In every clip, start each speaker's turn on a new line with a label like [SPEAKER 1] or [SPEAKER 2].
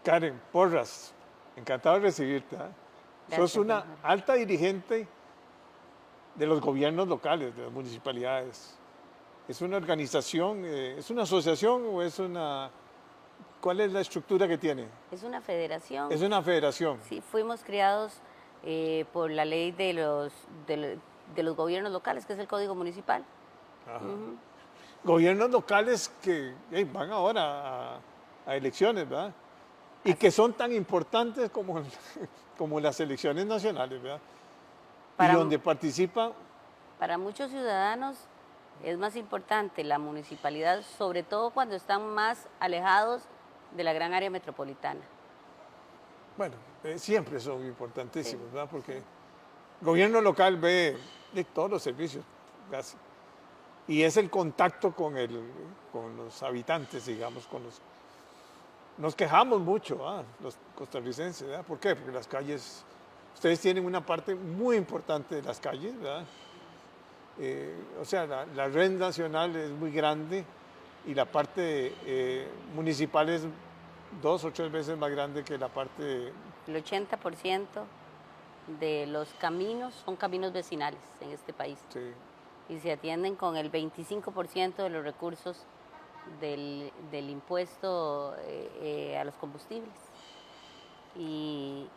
[SPEAKER 1] Karen Porras, encantado de recibirte. Sos
[SPEAKER 2] Gracias,
[SPEAKER 1] una
[SPEAKER 2] don Jorge.
[SPEAKER 1] alta dirigente de los gobiernos locales, de las municipalidades. ¿Es una organización, es una asociación o es una... ¿Cuál es la estructura que tiene?
[SPEAKER 2] Es una federación.
[SPEAKER 1] Es una federación.
[SPEAKER 2] Sí, fuimos criados por la ley de los gobiernos locales, que es el Código Municipal.
[SPEAKER 1] Ajá. Gobiernos locales que van ahora a elecciones, ¿verdad? Y que son tan importantes como, como las elecciones nacionales, ¿verdad? Y
[SPEAKER 2] Para,
[SPEAKER 1] donde participa,
[SPEAKER 2] para muchos ciudadanos es más importante la municipalidad, sobre todo cuando están más alejados de la gran área metropolitana.
[SPEAKER 1] bueno, siempre son importantísimos,
[SPEAKER 2] Sí,
[SPEAKER 1] ¿verdad? Porque gobierno local ve de todos los servicios, casi. Y es el contacto con los habitantes, digamos, con los... Nos quejamos mucho, los costarricenses, ¿verdad? ¿Por qué? Porque las calles, ustedes tienen una parte muy importante de las calles, ¿verdad? O sea, la red nacional es muy grande y la parte municipal es 2 o 3 veces más grande que la parte...
[SPEAKER 2] el 80% de los caminos son caminos vecinales en este país
[SPEAKER 1] Sí.
[SPEAKER 2] y se atienden con el 25% de los recursos del impuesto a los combustibles y,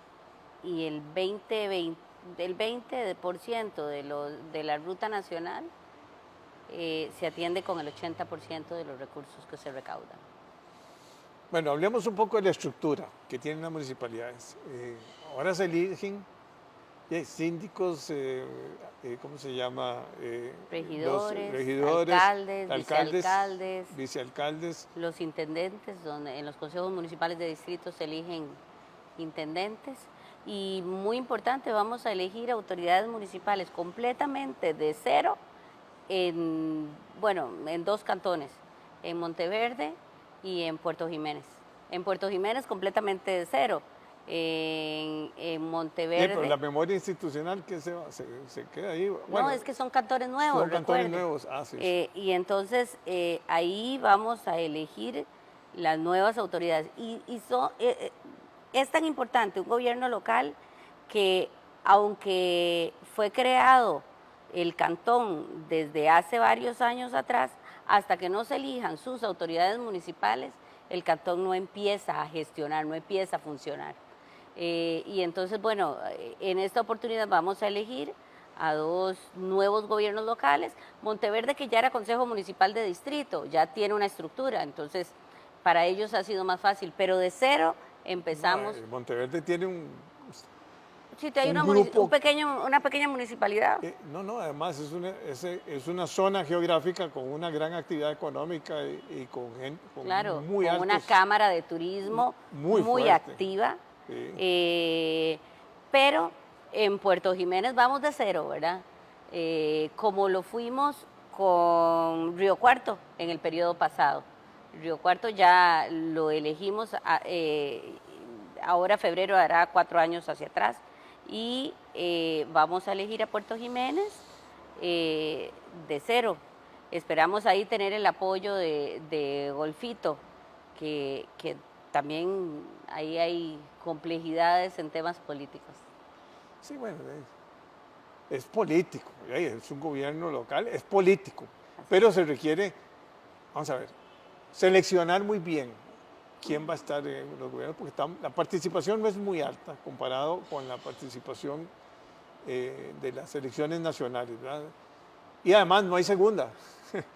[SPEAKER 2] y el 20% de la ruta nacional se atiende con el 80% de los recursos que se recaudan.
[SPEAKER 1] Bueno, hablemos un poco de la estructura que tienen las municipalidades. Ahora se eligen síndicos, ¿cómo se llama?
[SPEAKER 2] Regidores,
[SPEAKER 1] Regidores,
[SPEAKER 2] alcaldes, vicealcaldes,
[SPEAKER 1] vicealcaldes.
[SPEAKER 2] los intendentes, donde en los consejos municipales de distrito se eligen intendentes. Y muy importante, vamos a elegir autoridades municipales completamente de cero en 2 cantones, en Monteverde y en Puerto Jiménez. En Puerto Jiménez completamente de cero, en Monteverde...
[SPEAKER 1] Pero la memoria institucional que se queda ahí. Bueno,
[SPEAKER 2] no, es que son cantones nuevos,
[SPEAKER 1] son cantones
[SPEAKER 2] recuerde.
[SPEAKER 1] nuevos. Sí.
[SPEAKER 2] Y entonces ahí vamos a elegir las nuevas autoridades. Es tan importante un gobierno local que aunque fue creado el cantón desde hace varios años atrás, hasta que no se elijan sus autoridades municipales, el cantón no empieza a gestionar, no empieza a funcionar. Y entonces, bueno, en esta oportunidad vamos a elegir a 2 nuevos gobiernos locales. Monteverde, que ya era Consejo Municipal de Distrito, ya tiene una estructura, entonces para ellos ha sido más fácil, pero de cero empezamos.
[SPEAKER 1] No, Monteverde tiene
[SPEAKER 2] Sí, hay
[SPEAKER 1] un grupo.
[SPEAKER 2] una pequeña municipalidad.
[SPEAKER 1] No, además es una zona geográfica con una gran actividad económica y con gente
[SPEAKER 2] Claro,
[SPEAKER 1] muy
[SPEAKER 2] con una
[SPEAKER 1] altos,
[SPEAKER 2] cámara de turismo
[SPEAKER 1] muy
[SPEAKER 2] muy
[SPEAKER 1] fuerte.
[SPEAKER 2] activa,
[SPEAKER 1] Sí.
[SPEAKER 2] pero en Puerto Jiménez vamos de cero, ¿verdad? Como lo fuimos con Río Cuarto en el periodo pasado. Río Cuarto ya lo elegimos, ahora febrero hará 4 años hacia atrás, y vamos a elegir a Puerto Jiménez de cero. Esperamos ahí tener el apoyo de Golfito, que también ahí hay complejidades en temas políticos.
[SPEAKER 1] Sí, bueno, es político, es un gobierno local, es político, pero se requiere, vamos a ver, seleccionar muy bien quién va a estar en los gobiernos, porque la participación no es muy alta comparado con la participación de las elecciones nacionales, ¿verdad? Y además no hay segunda.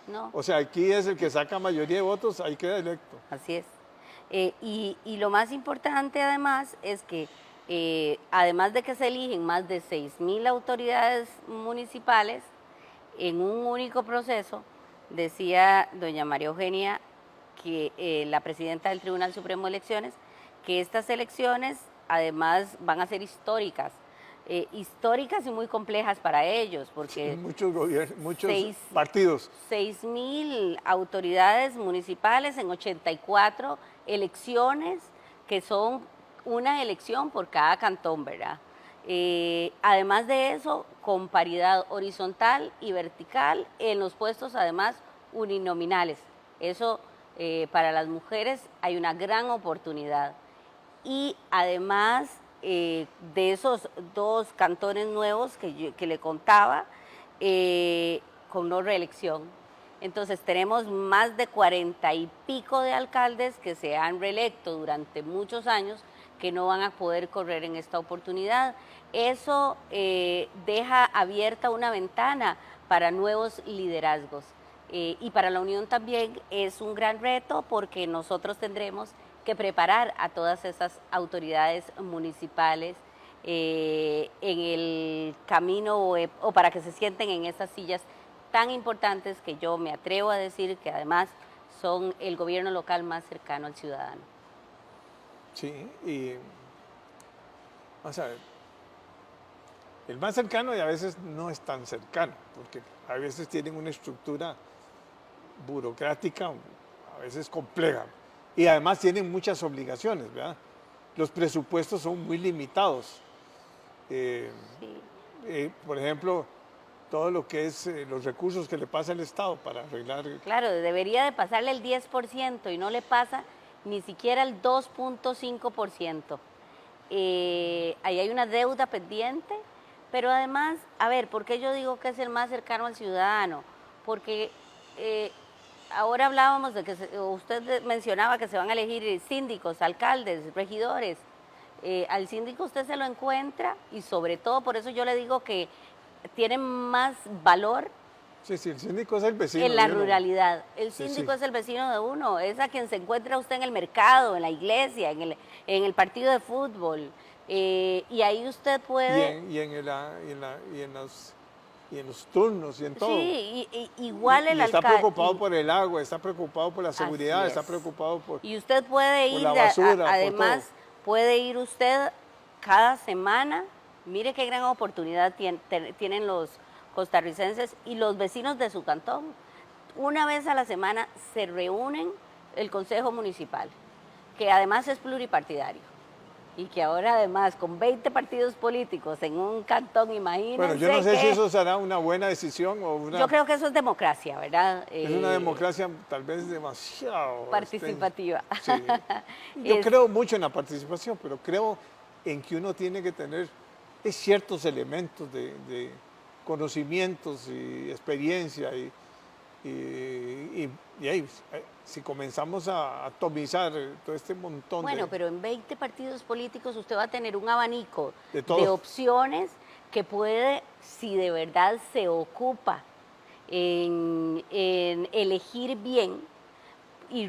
[SPEAKER 2] No,
[SPEAKER 1] O sea, aquí es el que saca mayoría de votos, ahí queda electo.
[SPEAKER 2] así es. Y lo más importante además es que además de que se eligen más de 6.000 autoridades municipales en un único proceso, decía doña María Eugenia, que la presidenta del Tribunal Supremo de Elecciones, que estas elecciones además van a ser históricas, históricas y muy complejas para ellos, porque
[SPEAKER 1] Muchos gobiernos, muchos
[SPEAKER 2] seis-
[SPEAKER 1] partidos.
[SPEAKER 2] 6.000 autoridades municipales en 84 elecciones, que son una elección por cada cantón, ¿verdad? Además de eso, con paridad horizontal y vertical en los puestos, además, uninominales. Eso para las mujeres hay una gran oportunidad. y además de esos 2 cantones nuevos que le contaba, con no reelección. Entonces tenemos más de 40 y pico de alcaldes que se han reelecto durante muchos años que no van a poder correr en esta oportunidad. Eso deja abierta una ventana para nuevos liderazgos. Y para la Unión también es un gran reto porque nosotros tendremos que preparar a todas esas autoridades municipales en el camino o para que se sienten en esas sillas tan importantes que yo me atrevo a decir que además son el gobierno local más cercano al ciudadano.
[SPEAKER 1] Sí, y vamos a ver, el más cercano y a veces no es tan cercano, porque a veces tienen una estructura burocrática, a veces compleja, y además tienen muchas obligaciones, ¿verdad? Los presupuestos son muy limitados.
[SPEAKER 2] Sí.
[SPEAKER 1] Por ejemplo, todo lo que es los recursos que le pasa al Estado para arreglar.
[SPEAKER 2] Claro, debería de pasarle el 10% y no le pasa ni siquiera el 2.5%. Ahí hay una deuda pendiente, pero además, a ver, ¿por qué yo digo que es el más cercano al ciudadano? Porque ahora hablábamos de que usted mencionaba que se van a elegir síndicos, alcaldes, regidores. Al síndico usted se lo encuentra y sobre todo por eso yo le digo que tienen más valor
[SPEAKER 1] Sí, sí, el síndico es el vecino.
[SPEAKER 2] en la
[SPEAKER 1] de uno.
[SPEAKER 2] ruralidad. El
[SPEAKER 1] Sí,
[SPEAKER 2] síndico
[SPEAKER 1] sí.
[SPEAKER 2] es el vecino de uno, es a quien se encuentra usted en el mercado, en la iglesia, en el partido de fútbol. Y ahí usted
[SPEAKER 1] Y
[SPEAKER 2] puede...
[SPEAKER 1] en los turnos y en todo.
[SPEAKER 2] Sí, igual el
[SPEAKER 1] y está
[SPEAKER 2] alcalde...
[SPEAKER 1] preocupado por el agua, está preocupado por la seguridad,
[SPEAKER 2] Así
[SPEAKER 1] está
[SPEAKER 2] es.
[SPEAKER 1] preocupado por...
[SPEAKER 2] Y usted puede
[SPEAKER 1] por
[SPEAKER 2] ir,
[SPEAKER 1] la basura, por
[SPEAKER 2] además,
[SPEAKER 1] todo.
[SPEAKER 2] puede ir usted cada semana. Mire qué gran oportunidad tienen los costarricenses y los vecinos de su cantón. Una vez a la semana se reúnen el Consejo Municipal, que además es pluripartidario. Y que ahora además con 20 partidos políticos en un cantón, imagínense.
[SPEAKER 1] Bueno, yo no sé
[SPEAKER 2] que
[SPEAKER 1] si eso será una buena decisión o una...
[SPEAKER 2] yo creo que eso es democracia, ¿verdad?
[SPEAKER 1] Es una democracia tal vez demasiado...
[SPEAKER 2] participativa.
[SPEAKER 1] Sí. Yo
[SPEAKER 2] Es-
[SPEAKER 1] creo mucho en la participación, pero creo en que uno tiene que tener ciertos elementos de conocimientos y experiencia y ahí, si comenzamos a atomizar todo este montón
[SPEAKER 2] Bueno, pero en 20 partidos políticos usted va a tener un abanico
[SPEAKER 1] De
[SPEAKER 2] de
[SPEAKER 1] todo.
[SPEAKER 2] opciones que puede, si de verdad se ocupa en elegir bien, y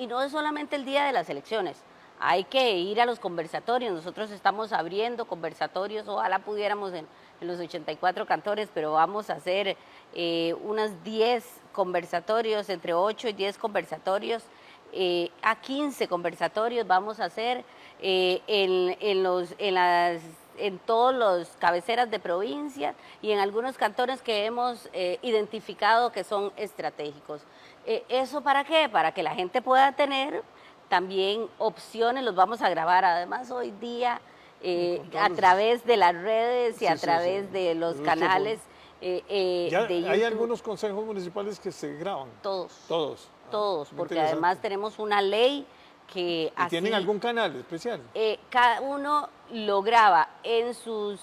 [SPEAKER 2] no es solamente el día de las elecciones, hay que ir a los conversatorios. Nosotros estamos abriendo conversatorios, ojalá pudiéramos en los 84 cantores, pero vamos a hacer unas 10 conversatorios, entre 8 y 10 conversatorios, a 15 conversatorios vamos a hacer en todos los cabeceras de provincia y en algunos cantones que hemos identificado que son estratégicos. ¿Eso para qué? Para que la gente pueda tener también opciones, los vamos a grabar además hoy día a través de las redes y a través de los canales de YouTube.
[SPEAKER 1] Hay algunos consejos municipales que se graban.
[SPEAKER 2] Todos.
[SPEAKER 1] Todos.
[SPEAKER 2] Todos,
[SPEAKER 1] Muy
[SPEAKER 2] porque
[SPEAKER 1] interesante.
[SPEAKER 2] además tenemos una ley que
[SPEAKER 1] ¿Y tienen algún canal especial?
[SPEAKER 2] cada uno lo graba en sus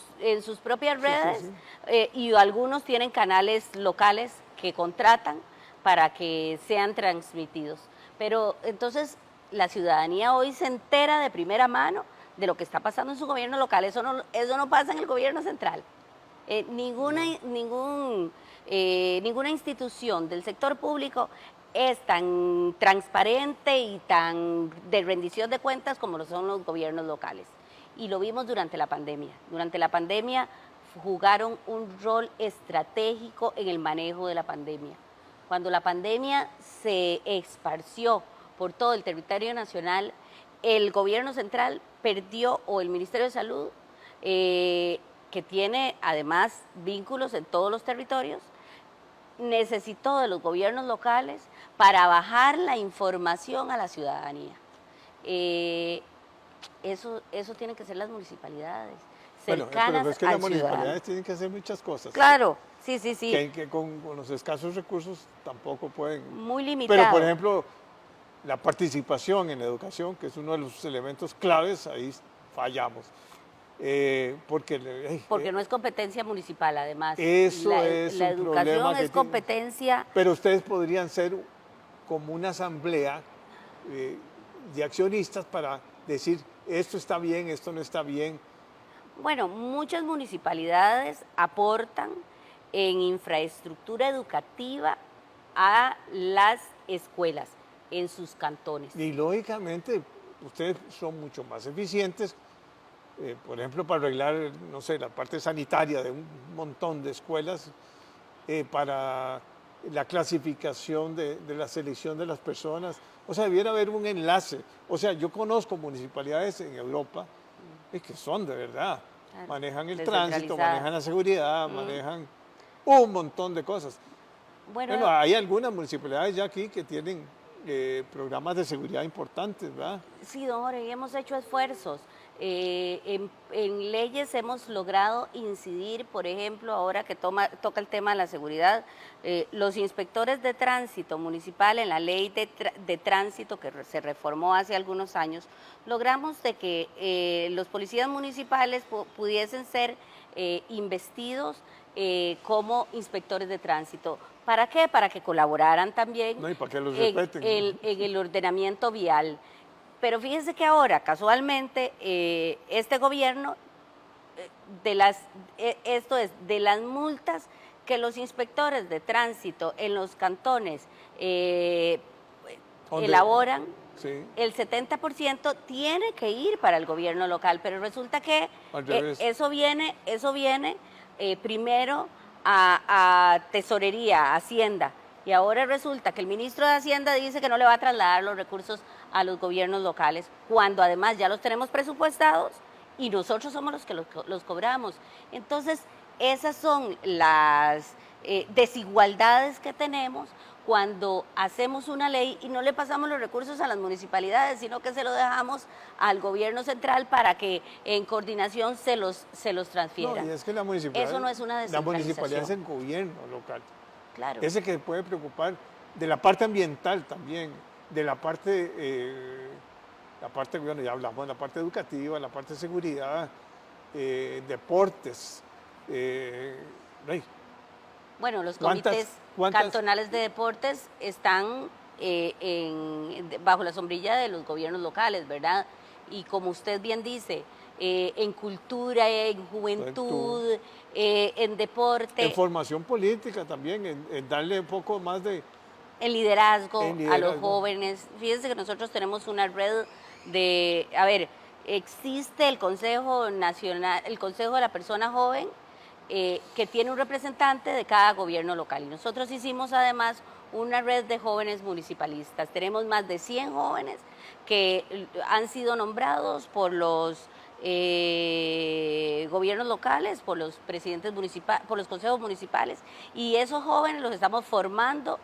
[SPEAKER 2] propias
[SPEAKER 1] Sí,
[SPEAKER 2] redes
[SPEAKER 1] sí.
[SPEAKER 2] y algunos tienen canales locales que contratan para que sean transmitidos. Pero entonces la ciudadanía hoy se entera de primera mano de lo que está pasando en su gobierno local. Eso no pasa en el gobierno central. Ninguna institución del sector público es tan transparente y tan de rendición de cuentas como lo son los gobiernos locales. Y lo vimos durante la pandemia. Durante la pandemia jugaron un rol estratégico en el manejo de la pandemia. Cuando la pandemia se esparció por todo el territorio nacional, el gobierno central perdió, o el Ministerio de Salud, que tiene además vínculos en todos los territorios, necesitó de los gobiernos locales para bajar la información a la ciudadanía. Eso tienen que ser las municipalidades, cercanas
[SPEAKER 1] pero es que
[SPEAKER 2] al
[SPEAKER 1] las municipalidades
[SPEAKER 2] ciudadano.
[SPEAKER 1] tienen que hacer muchas cosas.
[SPEAKER 2] Claro, sí.
[SPEAKER 1] Que con los escasos recursos tampoco pueden.
[SPEAKER 2] Muy limitado.
[SPEAKER 1] Pero, por ejemplo, la participación en la educación, que es uno de los elementos claves, ahí fallamos.
[SPEAKER 2] Porque no es competencia municipal, además.
[SPEAKER 1] Eso
[SPEAKER 2] La
[SPEAKER 1] es un
[SPEAKER 2] educación
[SPEAKER 1] problema
[SPEAKER 2] es
[SPEAKER 1] que
[SPEAKER 2] competencia.
[SPEAKER 1] pero ustedes podrían ser como una asamblea de accionistas para decir esto está bien, esto no está bien.
[SPEAKER 2] Bueno, muchas municipalidades aportan en infraestructura educativa a las escuelas en sus cantones.
[SPEAKER 1] Y lógicamente ustedes son mucho más eficientes, por ejemplo, para arreglar, no sé, la parte sanitaria de un montón de escuelas, para la clasificación de la selección de las personas. O sea, debiera haber un enlace. O sea, yo conozco municipalidades en Europa que son de verdad,
[SPEAKER 2] Claro,
[SPEAKER 1] manejan el tránsito,
[SPEAKER 2] descentralizadas.
[SPEAKER 1] manejan la seguridad, manejan un montón de cosas. Bueno, hay algunas municipalidades ya aquí que tienen programas de seguridad importantes, ¿verdad?
[SPEAKER 2] Sí, don Jorge, y hemos hecho esfuerzos. En leyes hemos logrado incidir, por ejemplo, ahora que toca el tema de la seguridad, los inspectores de tránsito municipal en la ley de tránsito que se reformó hace algunos años, logramos de que los policías municipales pudiesen ser investidos como inspectores de tránsito. ¿Para qué? Para que colaboraran también
[SPEAKER 1] No, y para que los respeten.
[SPEAKER 2] en el ordenamiento vial. Pero fíjense que ahora, casualmente, este gobierno, esto es, de las multas que los inspectores de tránsito en los cantones elaboran,
[SPEAKER 1] sí,
[SPEAKER 2] el 70% tiene que ir para el gobierno local, pero resulta que eso viene primero a Tesorería, a Hacienda, y ahora resulta que el ministro de Hacienda dice que no le va a trasladar los recursos a los gobiernos locales, cuando además ya los tenemos presupuestados y nosotros somos los que los cobramos. Entonces, esas son las desigualdades que tenemos cuando hacemos una ley y no le pasamos los recursos a las municipalidades, sino que se lo dejamos al gobierno central para que en coordinación se los transfiera.
[SPEAKER 1] No, y es que la municipalidad,
[SPEAKER 2] eso no es una
[SPEAKER 1] la
[SPEAKER 2] descentralización.
[SPEAKER 1] municipalidad es el gobierno local.
[SPEAKER 2] Claro.
[SPEAKER 1] Ese que puede preocupar de la parte ambiental también, de la parte, bueno, ya hablamos de la parte educativa, la parte de seguridad, deportes.
[SPEAKER 2] Bueno, los comités cantonales de deportes están bajo la sombrilla de los gobiernos locales, ¿verdad? Y como usted bien dice, en cultura, en juventud, en deporte.
[SPEAKER 1] En formación política también, en darle un poco más de...
[SPEAKER 2] En liderazgo a los jóvenes. Fíjense que nosotros tenemos una red de... A ver, existe el Consejo Nacional, el Consejo de la Persona Joven, que tiene un representante de cada gobierno local. Y nosotros hicimos además una red de jóvenes municipalistas. Tenemos más de 100 jóvenes que han sido nombrados por los gobiernos locales, por los presidentes municipales, por los consejos municipales, y esos jóvenes los estamos formando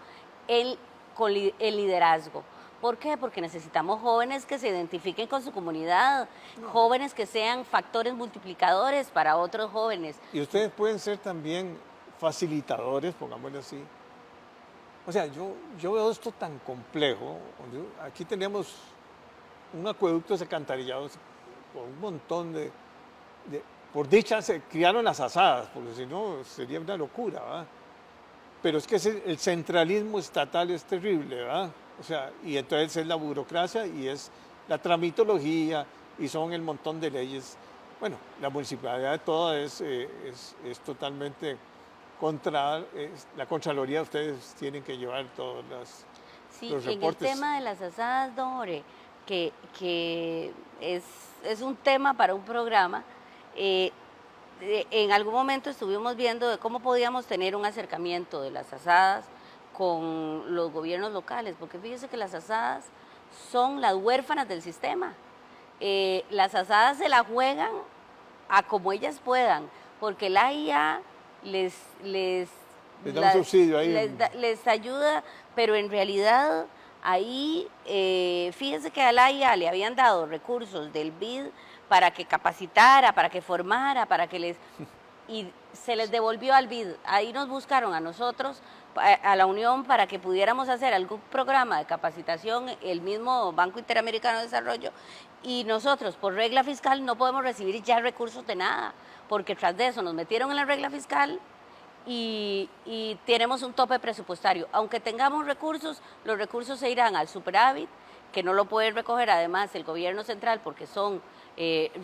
[SPEAKER 2] con el liderazgo. ¿Por qué? Porque necesitamos jóvenes que se identifiquen con su comunidad, jóvenes que sean factores multiplicadores para otros jóvenes.
[SPEAKER 1] Y ustedes pueden ser también facilitadores, pongámoslo así. O sea, yo veo esto tan complejo. Aquí tenemos un acueducto alcantarillado por un montón por dicha se criaron las asadas, porque si no sería una locura, ¿verdad? Pero es que el centralismo estatal es terrible, ¿verdad? O sea, y entonces es la burocracia y es la tramitología y son el montón de leyes. Bueno, la municipalidad de toda es totalmente contra la Contraloría. Ustedes tienen que llevar todos los reportes.
[SPEAKER 2] En el tema de las asadas, don Jorge, que es un tema para un programa, en algún momento estuvimos viendo de cómo podíamos tener un acercamiento de las asadas con los gobiernos locales, porque fíjese que las asadas son las huérfanas del sistema. Las asadas se la juegan a como ellas puedan, porque la AIA les
[SPEAKER 1] da un subsidio ahí.
[SPEAKER 2] Les ayuda, pero en realidad ahí, fíjense que a la AIA le habían dado recursos del BID para que capacitara, para que formara, y se les devolvió al BID. Ahí nos buscaron a nosotros a la Unión para que pudiéramos hacer algún programa de capacitación, el mismo Banco Interamericano de Desarrollo, y nosotros por regla fiscal no podemos recibir ya recursos de nada, porque tras de eso nos metieron en la regla fiscal y tenemos un tope presupuestario. Aunque tengamos recursos, los recursos se irán al superávit, que no lo puede recoger además el gobierno central porque son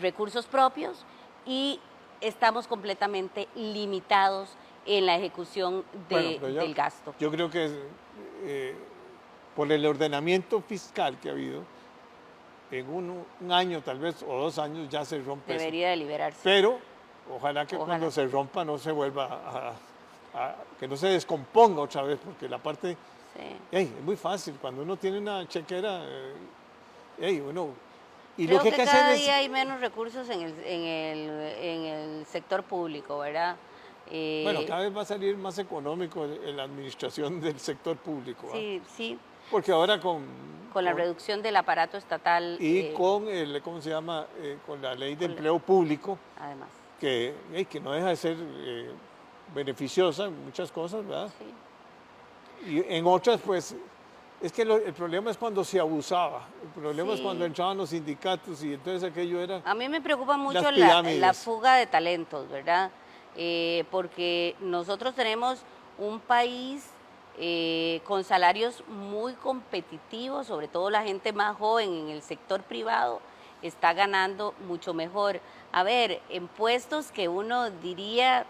[SPEAKER 2] recursos propios, y estamos completamente limitados en la ejecución del gasto.
[SPEAKER 1] Yo creo que por el ordenamiento fiscal que ha habido, en un año tal vez o 2 años ya se rompe
[SPEAKER 2] Debería
[SPEAKER 1] eso.
[SPEAKER 2] de liberarse.
[SPEAKER 1] Pero ojalá que cuando se rompa no se vuelva que no se descomponga otra vez, porque la parte, es muy fácil, cuando uno tiene una chequera, uno... Y
[SPEAKER 2] Creo
[SPEAKER 1] lo que hay que
[SPEAKER 2] cada
[SPEAKER 1] hacer
[SPEAKER 2] día hay menos recursos en el sector público, ¿verdad?
[SPEAKER 1] Bueno, cada vez va a salir más económico en la administración del sector público.
[SPEAKER 2] Sí, sí.
[SPEAKER 1] Porque ahora con
[SPEAKER 2] la reducción del aparato estatal.
[SPEAKER 1] Y con ¿cómo se llama? Con la ley de empleo público.
[SPEAKER 2] Además.
[SPEAKER 1] Que no deja de ser beneficiosa en muchas cosas, ¿verdad? Sí. Y en otras, pues, es que el problema es cuando se abusaba. El problema es cuando entraban los sindicatos y entonces aquello era...
[SPEAKER 2] A mí me preocupa mucho la fuga de talentos, ¿verdad? Porque nosotros tenemos un país con salarios muy competitivos, sobre todo la gente más joven en el sector privado está ganando mucho mejor. A ver, en puestos que uno diría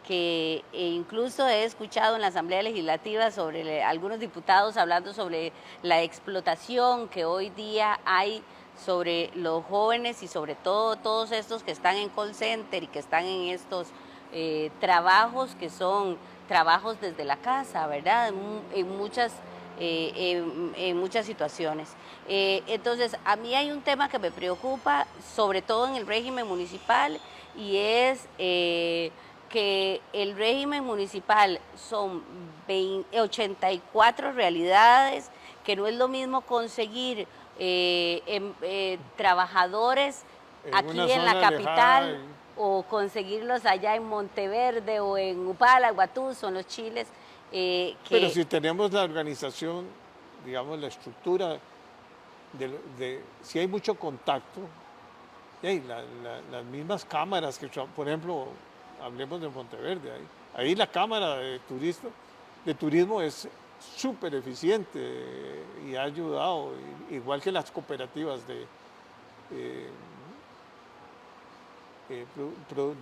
[SPEAKER 2] que incluso he escuchado en la Asamblea Legislativa sobre algunos diputados hablando sobre la explotación que hoy día hay sobre los jóvenes y sobre todo todos estos que están en call center y que están en estos trabajos que son trabajos desde la casa, ¿verdad? En muchas situaciones. Entonces, a mí hay un tema que me preocupa, sobre todo en el régimen municipal, y es que el régimen municipal son 84 realidades, que no es lo mismo conseguir trabajadores aquí en la capital o conseguirlos allá en Monteverde o en Upala, Guatú, son los chiles.
[SPEAKER 1] Pero si tenemos la organización, digamos, la estructura, si hay mucho contacto, las mismas cámaras que, por ejemplo, hablemos de Monteverde, ahí la cámara de turismo es súper eficiente y ha ayudado, igual que las cooperativas de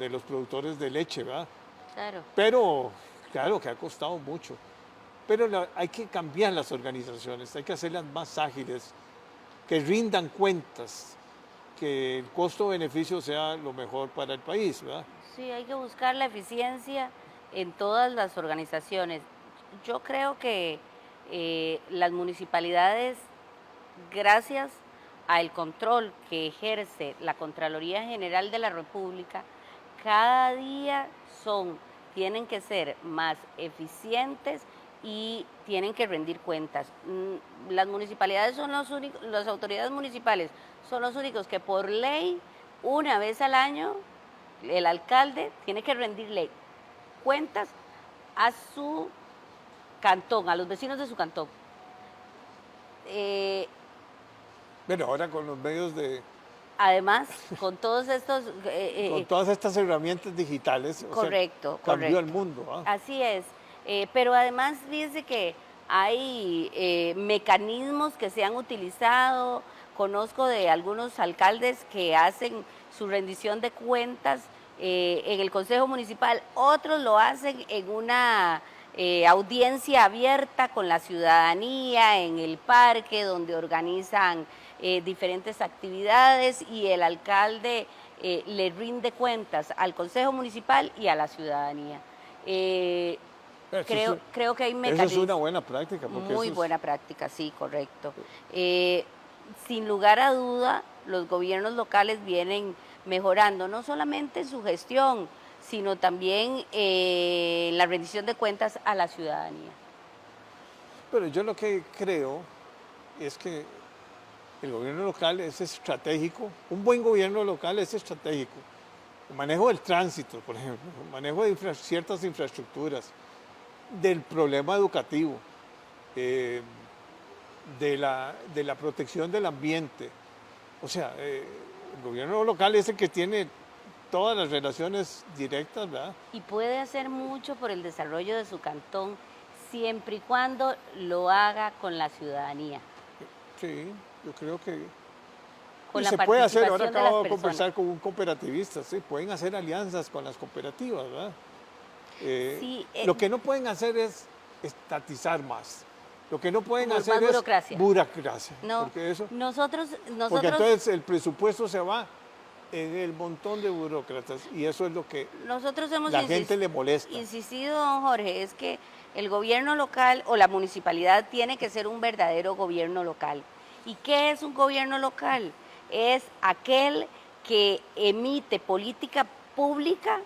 [SPEAKER 1] los productores de leche, ¿verdad?
[SPEAKER 2] Claro.
[SPEAKER 1] Pero, claro que ha costado mucho. Pero hay que cambiar las organizaciones, hay que hacerlas más ágiles, que rindan cuentas, que el costo-beneficio sea lo mejor para el país, ¿verdad?
[SPEAKER 2] Sí, hay que buscar la eficiencia en todas las organizaciones. Yo creo que las municipalidades, gracias al control que ejerce la Contraloría General de la República, cada día tienen que ser más eficientes y tienen que rendir cuentas. Las municipalidades son los únicos, las autoridades municipales son los únicos que por ley, una vez al año, el alcalde tiene que rendirle cuentas a su cantón, a los vecinos de su cantón.
[SPEAKER 1] Bueno, ahora con los medios de...
[SPEAKER 2] Además, con todos estos...
[SPEAKER 1] con todas estas herramientas digitales,
[SPEAKER 2] correcto,
[SPEAKER 1] cambió el mundo.
[SPEAKER 2] Así es. Pero además, fíjense que hay mecanismos que se han utilizado. Conozco de algunos alcaldes que hacen su rendición de cuentas en el Consejo Municipal. Otros lo hacen en una audiencia abierta con la ciudadanía, en el parque, donde organizan diferentes actividades y el alcalde le rinde cuentas al Consejo Municipal y a la ciudadanía. Creo que hay mecanismos.
[SPEAKER 1] Eso es una buena práctica.
[SPEAKER 2] Muy buena práctica, sí, correcto. Sin lugar a duda, los gobiernos locales vienen mejorando no solamente su gestión, sino también la rendición de cuentas a la ciudadanía.
[SPEAKER 1] Pero yo lo que creo es que el gobierno local es estratégico, un buen gobierno local es estratégico. El manejo del tránsito, por ejemplo, el manejo de ciertas infraestructuras, del problema educativo, eh, de la protección del ambiente. O sea, el gobierno local es el que tiene todas las relaciones directas, ¿verdad?
[SPEAKER 2] Y puede hacer mucho por el desarrollo de su cantón siempre y cuando lo haga con la ciudadanía.
[SPEAKER 1] Sí, yo creo que
[SPEAKER 2] Con
[SPEAKER 1] y
[SPEAKER 2] la
[SPEAKER 1] se puede hacer. Ahora
[SPEAKER 2] participación de las
[SPEAKER 1] acabo de
[SPEAKER 2] personas.
[SPEAKER 1] conversar con un cooperativista, sí, pueden hacer alianzas con las cooperativas, ¿verdad?
[SPEAKER 2] Sí,
[SPEAKER 1] Lo que no pueden hacer es estatizar más. Lo que no pueden
[SPEAKER 2] Como
[SPEAKER 1] hacer
[SPEAKER 2] más
[SPEAKER 1] es
[SPEAKER 2] burocracia.
[SPEAKER 1] burocracia.
[SPEAKER 2] No,
[SPEAKER 1] Porque eso,
[SPEAKER 2] nosotros,
[SPEAKER 1] porque entonces el presupuesto se va en el montón de burócratas y eso es lo que
[SPEAKER 2] nosotros hemos
[SPEAKER 1] la gente le molesta.
[SPEAKER 2] insistido, don Jorge, es que el gobierno local o la municipalidad tiene que ser un verdadero gobierno local. ¿Y qué es un gobierno local? Es aquel que emite política pública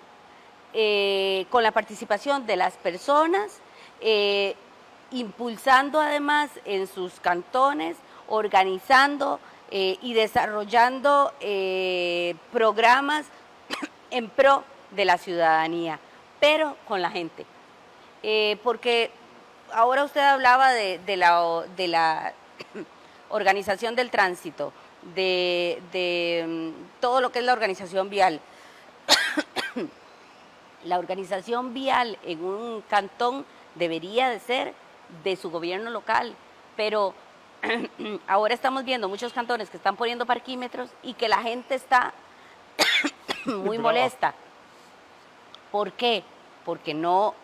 [SPEAKER 2] con la participación de las personas, impulsando además en sus cantones, organizando y desarrollando programas en pro de la ciudadanía, pero con la gente. Porque ahora usted hablaba de la organización del tránsito, de todo lo que es la organización vial. La organización vial en un cantón debería de ser de su gobierno local, pero ahora estamos viendo muchos cantones que están poniendo parquímetros y que la gente está muy
[SPEAKER 1] Brava.
[SPEAKER 2] molesta. ¿Por qué? Porque no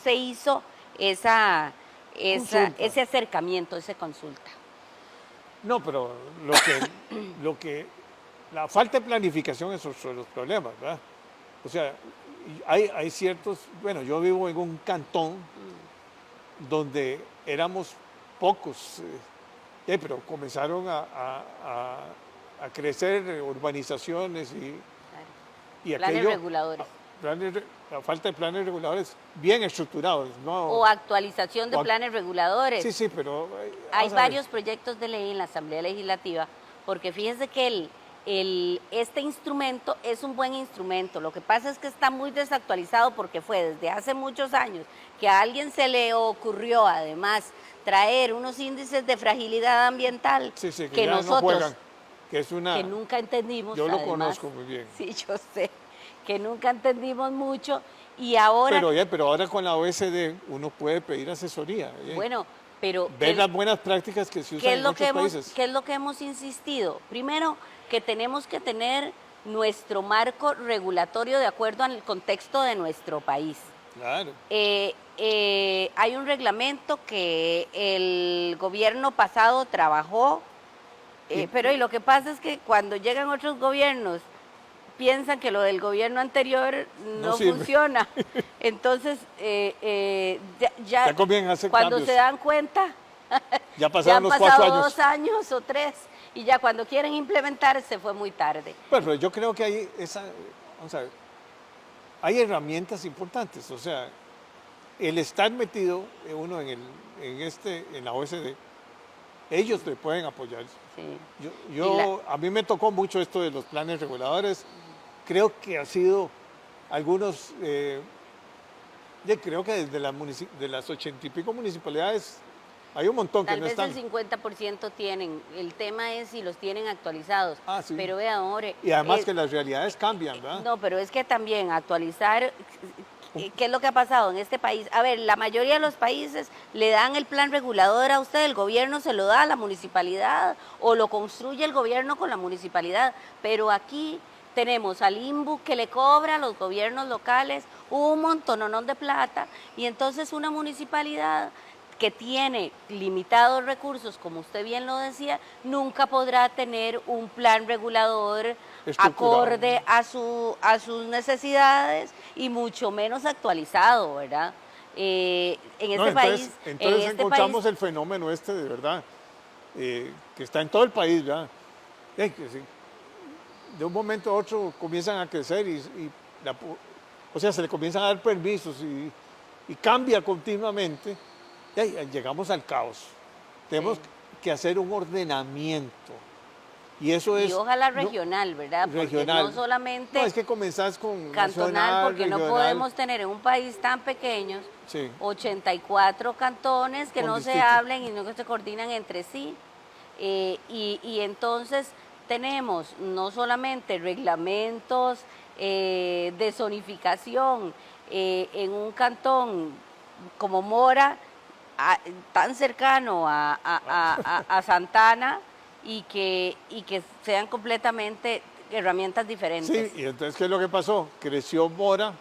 [SPEAKER 2] se hizo
[SPEAKER 1] Consulta.
[SPEAKER 2] ese acercamiento, esa consulta.
[SPEAKER 1] No, pero lo que la falta de planificación es otro de los problemas, ¿verdad? O sea, hay ciertos, bueno, yo vivo en un cantón donde éramos pocos, pero comenzaron a crecer urbanizaciones y
[SPEAKER 2] Planes
[SPEAKER 1] aquello,
[SPEAKER 2] reguladores.
[SPEAKER 1] la falta de planes reguladores bien estructurados, ¿no?
[SPEAKER 2] O actualización de
[SPEAKER 1] O ac-
[SPEAKER 2] planes reguladores.
[SPEAKER 1] Sí, sí, pero
[SPEAKER 2] Hay
[SPEAKER 1] vamos a ver.
[SPEAKER 2] varios proyectos de ley en la Asamblea Legislativa, porque fíjense que este instrumento es un buen instrumento. Lo que pasa es que está muy desactualizado porque fue desde hace muchos años que a alguien se le ocurrió además traer unos índices de fragilidad ambiental
[SPEAKER 1] Sí, sí,
[SPEAKER 2] que
[SPEAKER 1] ya no
[SPEAKER 2] nosotros
[SPEAKER 1] juegan, que es una...
[SPEAKER 2] que nunca entendimos.
[SPEAKER 1] Yo lo
[SPEAKER 2] además.
[SPEAKER 1] conozco muy bien.
[SPEAKER 2] Sí, yo sé que nunca entendimos mucho y ahora
[SPEAKER 1] Pero ahora con la OSD uno puede pedir asesoría.
[SPEAKER 2] bueno, pero
[SPEAKER 1] Ver las buenas prácticas que se usan en otros países.
[SPEAKER 2] ¿qué es lo que hemos insistido? Primero, que tenemos que tener nuestro marco regulatorio de acuerdo al contexto de nuestro país.
[SPEAKER 1] Claro.
[SPEAKER 2] Hay un reglamento que el gobierno pasado trabajó, pero y lo que pasa es que cuando llegan otros gobiernos piensan que lo del gobierno anterior no
[SPEAKER 1] sirve.
[SPEAKER 2] funciona. Entonces,
[SPEAKER 1] Ya conviene hacer
[SPEAKER 2] cuando
[SPEAKER 1] cambios.
[SPEAKER 2] se dan cuenta,
[SPEAKER 1] Ya
[SPEAKER 2] ya
[SPEAKER 1] pasaron
[SPEAKER 2] han
[SPEAKER 1] los
[SPEAKER 2] pasado
[SPEAKER 1] 4 años.
[SPEAKER 2] 2 años o 3 y ya cuando quieren implementar se fue muy tarde.
[SPEAKER 1] Pero yo creo que hay vamos a ver, hay herramientas importantes. O sea, el estar metido uno en la OSD, ellos le pueden apoyar.
[SPEAKER 2] Sí.
[SPEAKER 1] A mí me tocó mucho esto de los planes reguladores. Creo que ha sido algunos, creo que desde de las 80 y pico municipalidades hay un montón que
[SPEAKER 2] Tal
[SPEAKER 1] no
[SPEAKER 2] vez
[SPEAKER 1] están.
[SPEAKER 2] el 50% tienen. El tema es si los tienen actualizados.
[SPEAKER 1] Ah, sí.
[SPEAKER 2] Pero vea, Ore.
[SPEAKER 1] Y además que las realidades cambian, ¿verdad?
[SPEAKER 2] No, pero es que también actualizar, ¿qué es lo que ha pasado en este país? A ver, la mayoría de los países le dan el plan regulador a usted, el gobierno se lo da a la municipalidad o lo construye el gobierno con la municipalidad, pero aquí tenemos al INBU que le cobra a los gobiernos locales un montononón de plata y entonces una municipalidad que tiene limitados recursos, como usted bien lo decía, nunca podrá tener un plan regulador acorde a sus necesidades y mucho menos actualizado, ¿verdad? En este país...
[SPEAKER 1] Entonces encontramos el fenómeno de verdad, que está en todo el país, ¿verdad? Que sí, de un momento a otro comienzan a crecer o sea, se le comienzan a dar permisos y cambia continuamente. Llegamos al caos. Tenemos que hacer un ordenamiento Y eso
[SPEAKER 2] Y
[SPEAKER 1] es...
[SPEAKER 2] ojalá
[SPEAKER 1] no,
[SPEAKER 2] regional, ¿verdad?
[SPEAKER 1] regional.
[SPEAKER 2] Porque no solamente
[SPEAKER 1] No, es que comenzás con
[SPEAKER 2] cantonal,
[SPEAKER 1] nacional,
[SPEAKER 2] porque no
[SPEAKER 1] regional,
[SPEAKER 2] podemos tener en un país tan pequeño
[SPEAKER 1] sí,
[SPEAKER 2] 84 cantones que
[SPEAKER 1] con
[SPEAKER 2] no se
[SPEAKER 1] distintos...
[SPEAKER 2] hablen y no que se coordinan entre sí. Y entonces tenemos no solamente reglamentos de zonificación en un cantón como Mora, tan cercano a Santana y que sean completamente herramientas diferentes.
[SPEAKER 1] Sí, y entonces, ¿qué es lo que pasó? Creció Mora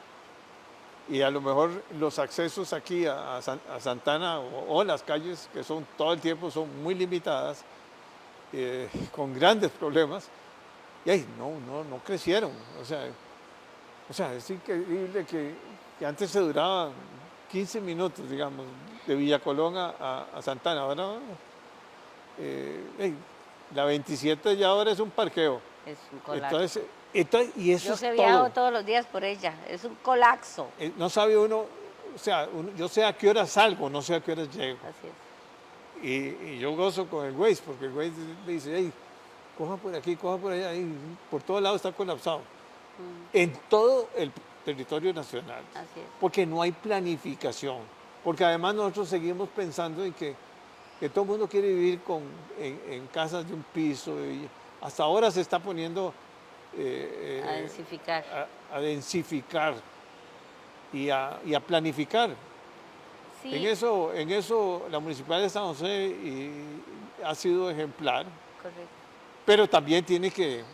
[SPEAKER 1] y a lo mejor los accesos aquí a Santana o las calles, que son todo el tiempo son muy limitadas, con grandes problemas, y ahí no crecieron. O sea, es increíble que antes se duraba 15 minutos, digamos, de Villa Colón a Santana. Ahora, hey, la 27 ya ahora es un parqueo.
[SPEAKER 2] Es un colapso.
[SPEAKER 1] Y eso
[SPEAKER 2] Yo que
[SPEAKER 1] es
[SPEAKER 2] viajo
[SPEAKER 1] todo.
[SPEAKER 2] todos los días por ella, es un colapso.
[SPEAKER 1] No sabe uno, o sea, yo sé a qué hora salgo, no sé a qué hora llego.
[SPEAKER 2] Así es.
[SPEAKER 1] Y yo gozo con el Waze, porque el Waze me dice, hey, coja por aquí, coja por allá, y por todos lados está colapsado. En todo el territorio nacional.
[SPEAKER 2] Así es.
[SPEAKER 1] Porque no hay planificación. Porque además nosotros seguimos pensando en que todo el mundo quiere vivir en casas de un piso. Y hasta ahora se está poniendo
[SPEAKER 2] A densificar.
[SPEAKER 1] a densificar y a planificar.
[SPEAKER 2] Sí,
[SPEAKER 1] En eso la Municipalidad de San José ha sido ejemplar,
[SPEAKER 2] correcto.
[SPEAKER 1] pero también tiene que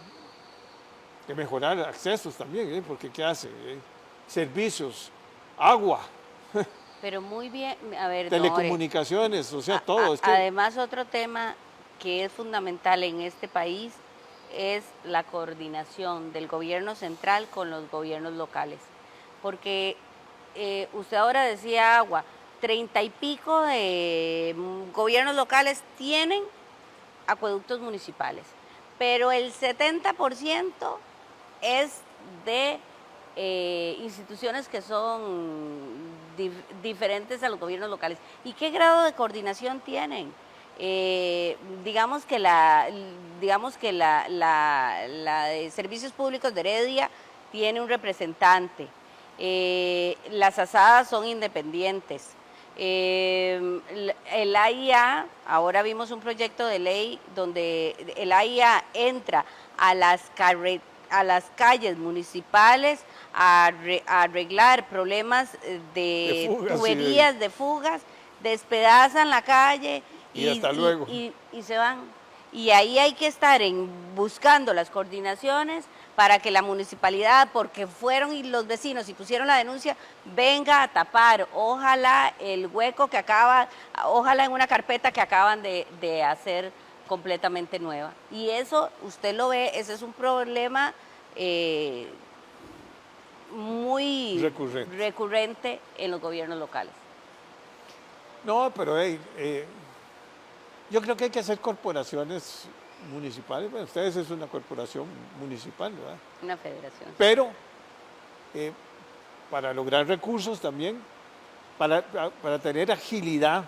[SPEAKER 1] mejorar accesos también, ¿eh? Porque ¿qué hace? Servicios, agua,
[SPEAKER 2] Pero muy bien, a ver, Nore,
[SPEAKER 1] telecomunicaciones, o sea, todo. Es que,
[SPEAKER 2] además otro tema que es fundamental en este país es la coordinación del gobierno central con los gobiernos locales. Porque usted ahora decía agua, 30 y pico de gobiernos locales tienen acueductos municipales, pero el 70% es de instituciones que son diferentes a los gobiernos locales. ¿Y qué grado de coordinación tienen? Digamos que la de Servicios Públicos de Heredia tiene un representante. Las asadas son independientes. El AIA, ahora vimos un proyecto de ley donde el AIA entra a las calles municipales a arreglar problemas
[SPEAKER 1] de fugas,
[SPEAKER 2] tuberías, de fugas, despedazan la calle
[SPEAKER 1] y hasta luego.
[SPEAKER 2] Y se van. Y ahí hay que estar buscando las coordinaciones para que la municipalidad, porque fueron y los vecinos y pusieron la denuncia, venga a tapar, ojalá el hueco que ojalá en una carpeta que acaban de hacer completamente nueva. Y eso, usted lo ve, ese es un problema muy recurrente en los gobiernos locales.
[SPEAKER 1] No, pero yo creo que hay que hacer corporaciones municipales. Bueno, ustedes es una corporación municipal, ¿verdad?
[SPEAKER 2] Una federación.
[SPEAKER 1] Pero para lograr recursos también, para tener agilidad,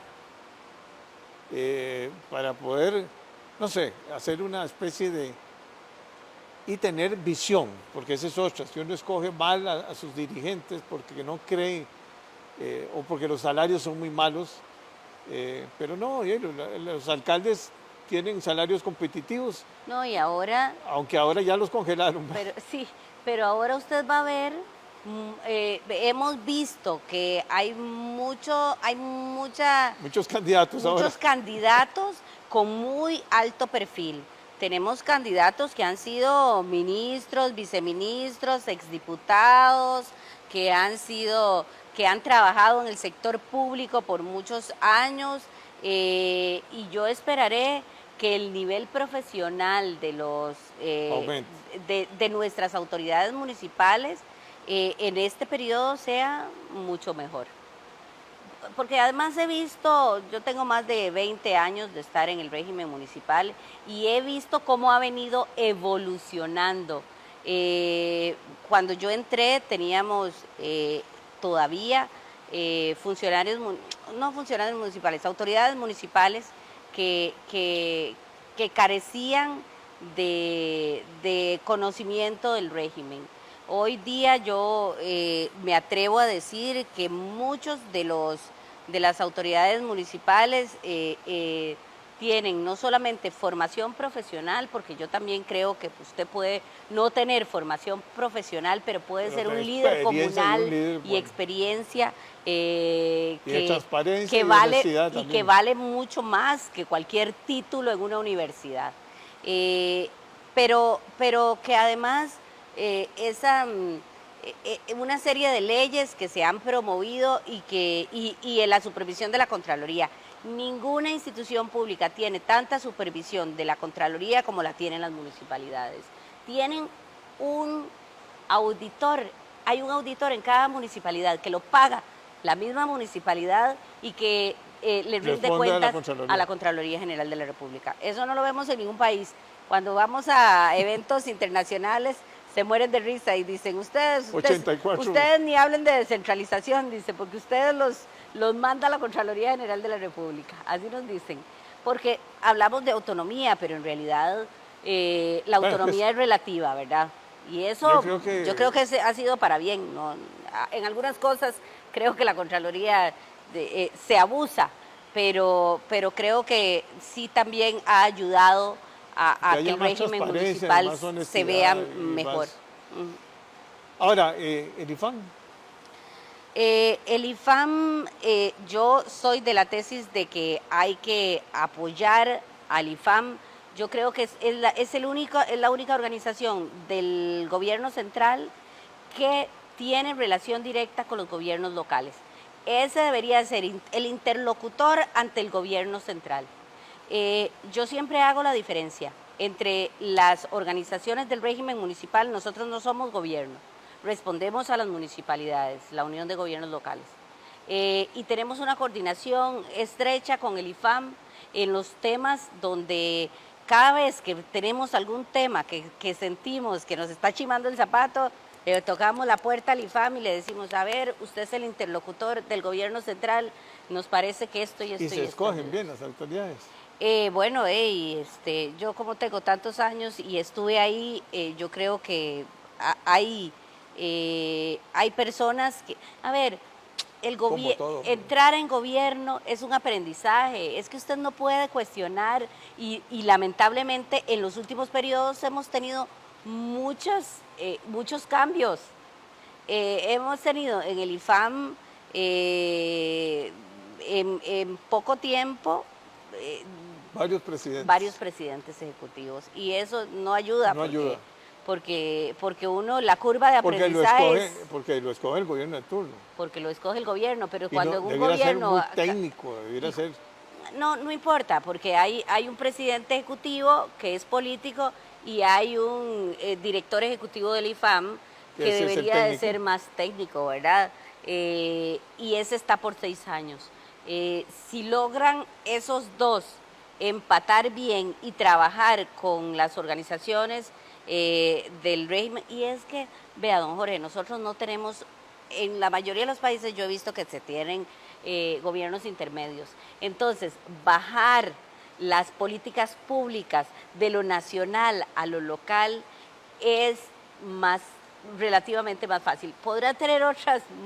[SPEAKER 1] para poder, no sé, hacer una especie de... y tener visión, porque esa es otra. Si uno escoge mal a sus dirigentes porque no cree o porque los salarios son muy malos, pero no, los alcaldes tienen salarios competitivos.
[SPEAKER 2] No, y ahora...
[SPEAKER 1] Aunque ahora ya los congelaron.
[SPEAKER 2] Pero, sí, pero ahora usted va a ver, hemos visto que muchos
[SPEAKER 1] candidatos ahora.
[SPEAKER 2] Muchos candidatos con muy alto perfil. Tenemos candidatos que han sido ministros, viceministros, exdiputados, que han trabajado en el sector público por muchos años, y yo esperaré que el nivel profesional de de nuestras autoridades municipales en este periodo sea mucho mejor. Porque además yo tengo más de 20 años de estar en el régimen municipal y he visto cómo ha venido evolucionando. Cuando yo entré teníamos todavía no funcionarios municipales, autoridades municipales que carecían de conocimiento del régimen. Hoy día yo me atrevo a decir que muchos de las autoridades municipales tienen no solamente formación profesional, porque yo también creo que usted puede no tener formación profesional, pero puede ser un líder comunal y experiencia
[SPEAKER 1] transparencia
[SPEAKER 2] que
[SPEAKER 1] y
[SPEAKER 2] vale
[SPEAKER 1] honestidad
[SPEAKER 2] y
[SPEAKER 1] también.
[SPEAKER 2] que vale mucho más que cualquier título en una universidad. Pero que además una serie de leyes que se han promovido y en la supervisión de la Contraloría. Ninguna institución pública tiene tanta supervisión de la Contraloría como la tienen las municipalidades. Tienen un auditor, hay un auditor en cada municipalidad que lo paga la misma municipalidad y que le rinde cuentas a la Contraloría General de la República. Eso no lo vemos en ningún país. Cuando vamos a eventos internacionales se mueren de risa y dicen, ustedes ni hablen de descentralización, dice, porque ustedes los manda la Contraloría General de la República. Así nos dicen. Porque hablamos de autonomía, pero en realidad la autonomía es relativa, ¿verdad? Y eso yo creo que ha sido para bien, ¿no? En algunas cosas creo que la Contraloría se abusa, pero creo que sí también ha ayudado a que el régimen municipal se vea mejor.
[SPEAKER 1] Ahora, el IFAM.
[SPEAKER 2] El IFAM, yo soy de la tesis de que hay que apoyar al IFAM. Yo creo que es la única organización del gobierno central que tiene relación directa con los gobiernos locales. Ese debería ser el interlocutor ante el gobierno central. Yo siempre hago la diferencia entre las organizaciones del régimen municipal. Nosotros no somos gobierno, respondemos a las municipalidades, la Unión de Gobiernos Locales. Y tenemos una coordinación estrecha con el IFAM en los temas donde cada vez que tenemos algún tema que sentimos que nos está chimando el zapato, le tocamos la puerta al IFAM y le decimos, a ver, usted es el interlocutor del gobierno central, nos parece que esto y esto y esto.
[SPEAKER 1] ¿Y se escogen bien las autoridades?
[SPEAKER 2] Bueno, yo como tengo tantos años y estuve ahí, yo creo que hay personas que, a ver, entrar en gobierno es un aprendizaje, es que usted no puede cuestionar y lamentablemente en los últimos periodos hemos tenido muchos cambios. Hemos tenido en el IFAM en poco tiempo varios presidentes ejecutivos y eso no ayuda. Porque uno, la curva de aprendizaje
[SPEAKER 1] porque lo escoge el gobierno de turno.
[SPEAKER 2] Porque lo escoge el gobierno, pero cuando
[SPEAKER 1] un
[SPEAKER 2] gobierno...
[SPEAKER 1] Ser muy técnico, debiera ser...
[SPEAKER 2] No importa, porque hay un presidente ejecutivo que es político y hay un director ejecutivo del IFAM que debería de ser más técnico, ¿verdad? Y ese está por 6 años. Si logran esos dos empatar bien y trabajar con las organizaciones del régimen, y es que, vea, don Jorge, nosotros no tenemos, en la mayoría de los países yo he visto que se tienen gobiernos intermedios. Entonces, bajar las políticas públicas de lo nacional a lo local es relativamente más fácil. Podrá tener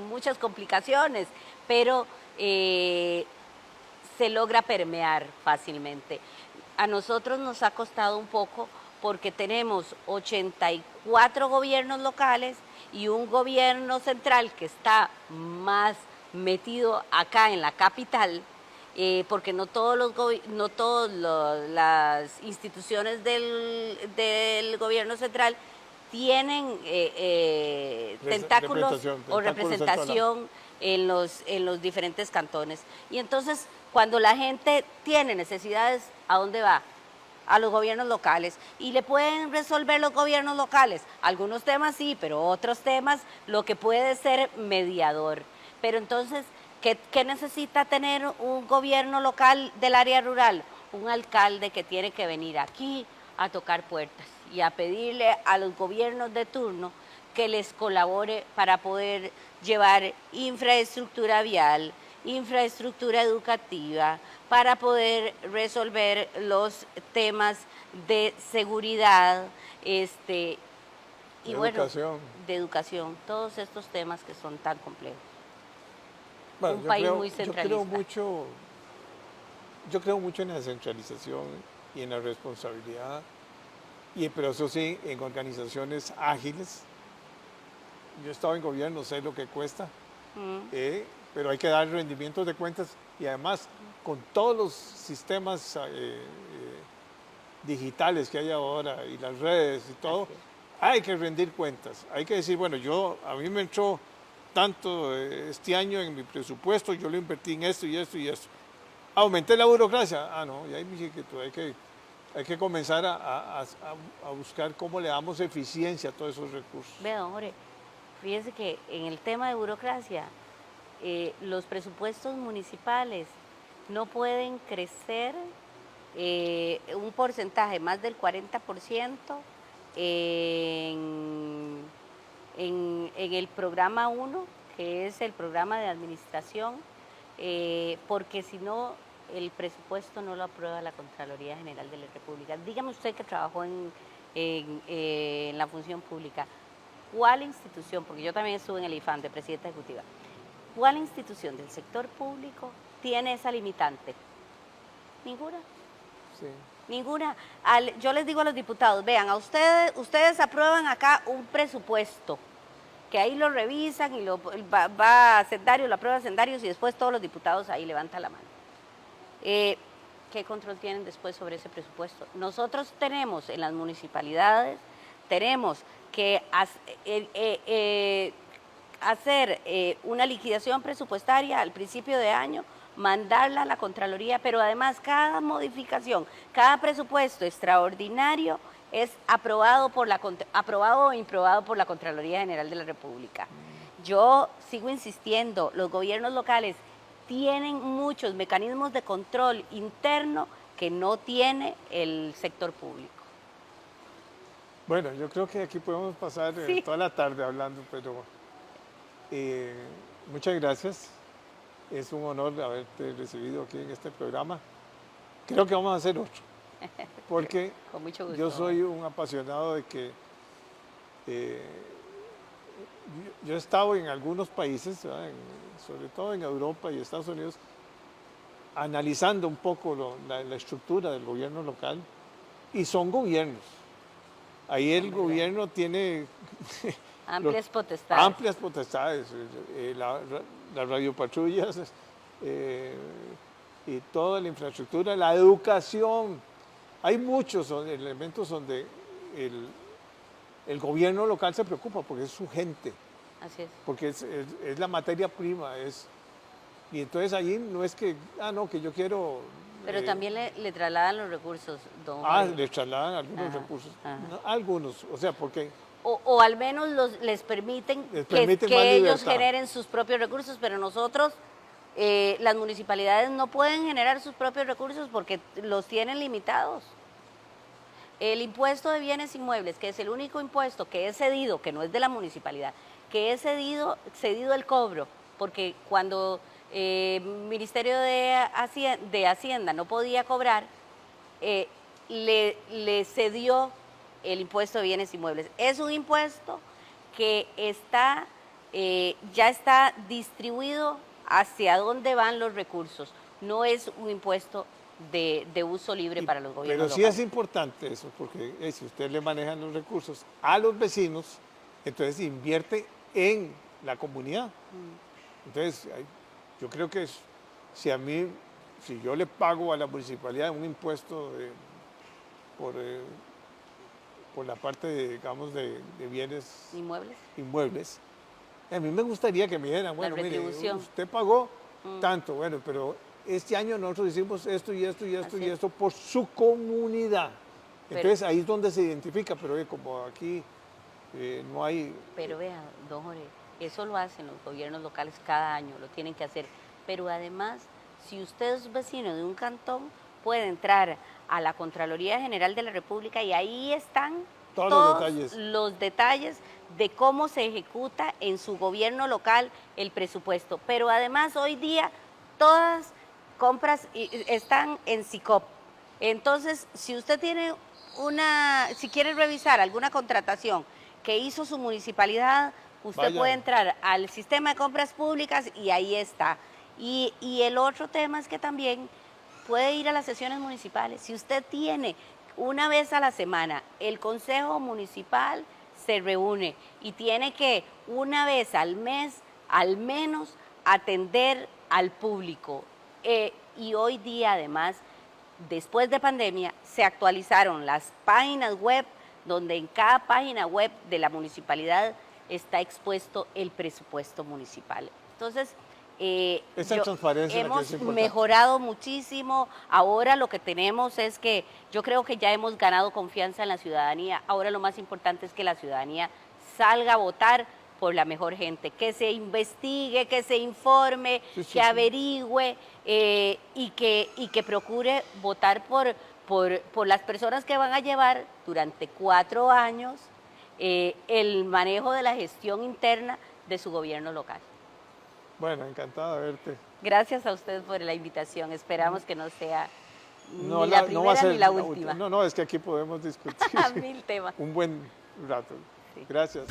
[SPEAKER 2] muchas complicaciones, pero se logra permear fácilmente. A nosotros nos ha costado un poco porque tenemos 84 gobiernos locales y un gobierno central que está más metido acá en la capital, porque no todas las instituciones del gobierno central tienen tentáculos o representación en los diferentes cantones. Y entonces, cuando la gente tiene necesidades, ¿a dónde va? A los gobiernos locales. ¿Y le pueden resolver los gobiernos locales? Algunos temas sí, pero otros temas lo que puede ser mediador. Pero entonces, ¿qué necesita tener un gobierno local del área rural? Un alcalde que tiene que venir aquí a tocar puertas y a pedirle a los gobiernos de turno que les colabore para poder llevar infraestructura vial, infraestructura educativa, para poder resolver los temas de seguridad, y bueno,
[SPEAKER 1] Educación.
[SPEAKER 2] de educación, todos estos temas que son tan complejos.
[SPEAKER 1] Bueno,
[SPEAKER 2] Un país muy
[SPEAKER 1] yo
[SPEAKER 2] centralista.
[SPEAKER 1] yo creo mucho en la descentralización y en la responsabilidad, pero eso sí, en organizaciones ágiles. Yo he estado en gobierno, sé lo que cuesta,
[SPEAKER 2] Mm,
[SPEAKER 1] pero hay que dar rendimientos de cuentas y además con todos los sistemas digitales que hay ahora y las redes y todo,
[SPEAKER 2] así es.
[SPEAKER 1] hay que rendir cuentas. Hay que decir, bueno, a mí me entró tanto este año en mi presupuesto, yo lo invertí en esto y esto y esto. Aumenté la burocracia. Ah, no, y ahí me dije que hay que comenzar a buscar cómo le damos eficiencia a todos esos recursos.
[SPEAKER 2] Vea, don Jorge, fíjese que en el tema de burocracia, los presupuestos municipales no pueden crecer un porcentaje más del 40% en, en el programa 1, que es el programa de administración, porque si no, el presupuesto no lo aprueba la Contraloría General de la República. Dígame usted que trabajó en la función pública, ¿cuál institución, porque yo también estuve en el IFAN de presidenta ejecutiva, cuál institución del sector público tiene esa limitante? Ninguna.
[SPEAKER 1] Sí.
[SPEAKER 2] Ninguna. Yo les digo a los diputados, vean, ustedes aprueban acá un presupuesto, que ahí lo revisan y va a Sendarios, lo aprueba Sendarios y después todos los diputados ahí levantan la mano. ¿Qué control tienen después sobre ese presupuesto? Nosotros tenemos en las municipalidades, tenemos que hacer una liquidación presupuestaria al principio de año, mandarla a la Contraloría, pero además cada modificación, cada presupuesto extraordinario es aprobado o improbado por la Contraloría General de la República. Yo sigo insistiendo, los gobiernos locales tienen muchos mecanismos de control interno que no tiene el sector público.
[SPEAKER 1] Bueno, yo creo que aquí podemos pasar
[SPEAKER 2] Sí.
[SPEAKER 1] toda la tarde hablando, pero muchas gracias. Es un honor haberte recibido aquí en este programa. Creo que vamos a hacer otro, porque
[SPEAKER 2] Con mucho gusto.
[SPEAKER 1] yo soy un apasionado de que eh, yo he estado en algunos países, ¿verdad? Sobre todo en Europa y Estados Unidos, analizando un poco la estructura del gobierno local, y son gobiernos. Ahí el gobierno tiene
[SPEAKER 2] Amplias potestades.
[SPEAKER 1] amplias potestades, las radiopatrullas y toda la infraestructura, la educación. Hay muchos elementos donde el gobierno local se preocupa porque es su gente,
[SPEAKER 2] Así es.
[SPEAKER 1] porque es la materia prima. Y entonces allí no es que, no, que yo quiero...
[SPEAKER 2] Pero también le trasladan los recursos, don
[SPEAKER 1] Ah,
[SPEAKER 2] Jorge.
[SPEAKER 1] les trasladan algunos
[SPEAKER 2] Ajá,
[SPEAKER 1] recursos.
[SPEAKER 2] ajá.
[SPEAKER 1] No, algunos, o sea, porque
[SPEAKER 2] O al menos les permiten,
[SPEAKER 1] Les permiten
[SPEAKER 2] que
[SPEAKER 1] más
[SPEAKER 2] ellos
[SPEAKER 1] libertad.
[SPEAKER 2] generen sus propios recursos, pero nosotros, las municipalidades no pueden generar sus propios recursos porque los tienen limitados. El impuesto de bienes inmuebles, que es el único impuesto que es cedido, que no es de la municipalidad, que es cedido el cobro, porque cuando Ministerio de Hacienda no podía cobrar, le cedió el impuesto de bienes inmuebles. Es un impuesto que ya está distribuido hacia dónde van los recursos. No es un impuesto de uso libre para los gobiernos
[SPEAKER 1] pero sí
[SPEAKER 2] locales.
[SPEAKER 1] es importante eso, porque si usted le manejan los recursos a los vecinos, entonces invierte en la comunidad. Entonces, yo creo que si yo le pago a la municipalidad un impuesto por la parte, digamos, de bienes
[SPEAKER 2] ¿Inmuebles?
[SPEAKER 1] inmuebles, a mí me gustaría que me dijeran, bueno, mire,
[SPEAKER 2] retribución.
[SPEAKER 1] usted pagó tanto, bueno, pero este año nosotros hicimos esto y esto y esto
[SPEAKER 2] Así
[SPEAKER 1] y
[SPEAKER 2] es.
[SPEAKER 1] esto por su comunidad.
[SPEAKER 2] Pero-
[SPEAKER 1] Entonces ahí es donde se identifica, pero como aquí no hay...
[SPEAKER 2] Pero vea, don Jorge, eso lo hacen los gobiernos locales cada año, lo tienen que hacer. Pero además, si usted es vecino de un cantón, puede entrar a la Contraloría General de la República y ahí están
[SPEAKER 1] Todos los detalles.
[SPEAKER 2] los detalles de cómo se ejecuta en su gobierno local el presupuesto. Pero además hoy día todas compras están en SICOP. Entonces, si usted tiene si quiere revisar alguna contratación que hizo su municipalidad, usted
[SPEAKER 1] Vaya.
[SPEAKER 2] puede entrar al sistema de compras públicas y ahí está. Y el otro tema es que también puede ir a las sesiones municipales. Si usted tiene una vez a la semana, el Consejo Municipal se reúne y tiene que una vez al mes, al menos, atender al público. Y hoy día, además, después de pandemia, se actualizaron las páginas web, donde en cada página web de la municipalidad está expuesto el presupuesto municipal. Entonces,
[SPEAKER 1] Esa transparencia es la que
[SPEAKER 2] hemos
[SPEAKER 1] es importante.
[SPEAKER 2] mejorado muchísimo. Ahora lo que tenemos es que yo creo que ya hemos ganado confianza en la ciudadanía. Ahora lo más importante es que la ciudadanía salga a votar por la mejor gente, que se investigue, que se informe,
[SPEAKER 1] Sí, sí,
[SPEAKER 2] que
[SPEAKER 1] sí.
[SPEAKER 2] averigüe y que procure votar por las personas que van a llevar durante 4 años el manejo de la gestión interna de su gobierno local.
[SPEAKER 1] Bueno, encantado de verte.
[SPEAKER 2] Gracias a usted por la invitación. Esperamos que no sea
[SPEAKER 1] No,
[SPEAKER 2] ni la
[SPEAKER 1] no
[SPEAKER 2] primera
[SPEAKER 1] va a ser
[SPEAKER 2] ni la
[SPEAKER 1] la
[SPEAKER 2] última.
[SPEAKER 1] No, es que aquí podemos discutir
[SPEAKER 2] Mil temas.
[SPEAKER 1] un buen rato.
[SPEAKER 2] Sí.
[SPEAKER 1] Gracias.